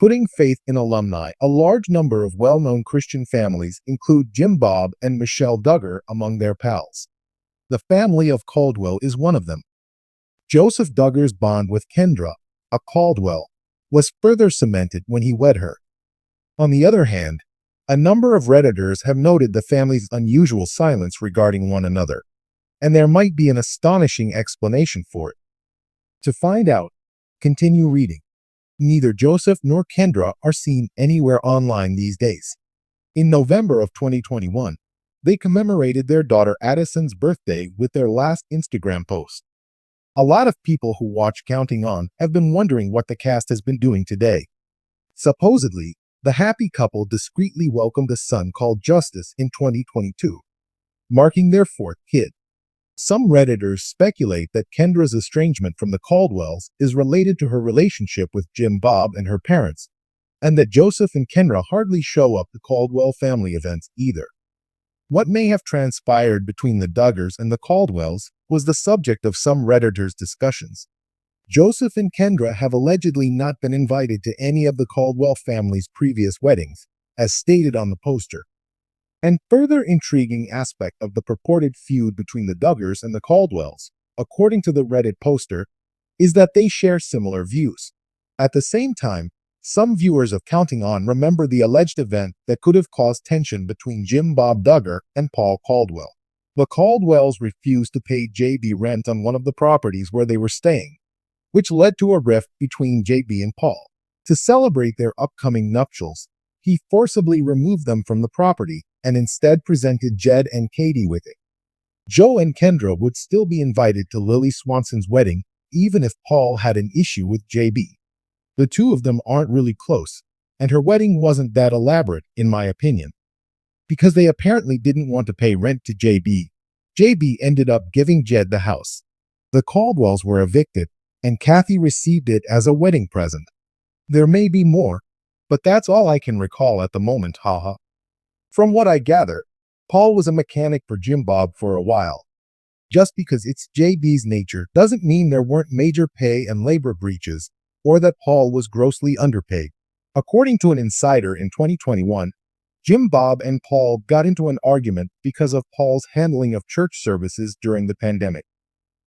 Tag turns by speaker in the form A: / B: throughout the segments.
A: Putting faith in alumni, a large number of well-known Christian families include Jim Bob and Michelle Duggar among their pals. The family of Caldwell is one of them. Joseph Duggar's bond with Kendra, a Caldwell, was further cemented when he wed her. On the other hand, a number of Redditors have noted the family's unusual silence regarding one another, and there might be an astonishing explanation for it. To find out, continue reading. Neither Joseph nor Kendra are seen anywhere online these days. In November of 2021, they commemorated their daughter Addison's birthday with their last Instagram post. A lot of people who watch Counting On have been wondering what the cast has been doing today. Supposedly, the happy couple discreetly welcomed a son called Justice in 2022, marking their fourth kid. Some Redditors speculate that Kendra's estrangement from the Caldwells is related to her relationship with Jim Bob and her parents, and that Joseph and Kendra hardly show up to Caldwell family events either. What may have transpired between the Duggars and the Caldwells was the subject of some Redditors' discussions. Joseph and Kendra have allegedly not been invited to any of the Caldwell family's previous weddings, as stated on the poster. And further intriguing aspect of the purported feud between the Duggars and the Caldwells, according to the Reddit poster, is that they share similar views. At the same time, some viewers of Counting On remember the alleged event that could have caused tension between Jim Bob Duggar and Paul Caldwell. The Caldwells refused to pay JB rent on one of the properties where they were staying, which led to a rift between JB and Paul. To celebrate their upcoming nuptials, he forcibly removed them from the property and instead presented Jed and Katie with it. Joe and Kendra would still be invited to Lily Swanson's wedding even if Paul had an issue with JB. The two of them aren't really close, and her wedding wasn't that elaborate, in my opinion. Because they apparently didn't want to pay rent to JB, JB ended up giving Jed the house. The Caldwells were evicted, and Kathy received it as a wedding present. There may be more, but that's all I can recall at the moment, haha. From what I gather, Paul was a mechanic for Jim Bob for a while. Just because it's JB's nature doesn't mean there weren't major pay and labor breaches, or that Paul was grossly underpaid. According to an insider in 2021, Jim Bob and Paul got into an argument because of Paul's handling of church services during the pandemic.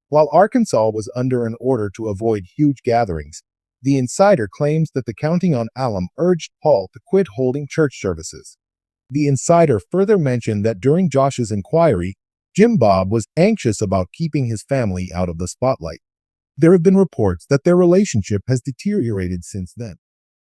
A: While Arkansas was under an order to avoid huge gatherings, the insider claims that the Counting On alum urged Paul to quit holding church services. The insider further mentioned that during Josh's inquiry, Jim Bob was anxious about keeping his family out of the spotlight. There have been reports that their relationship has deteriorated since then.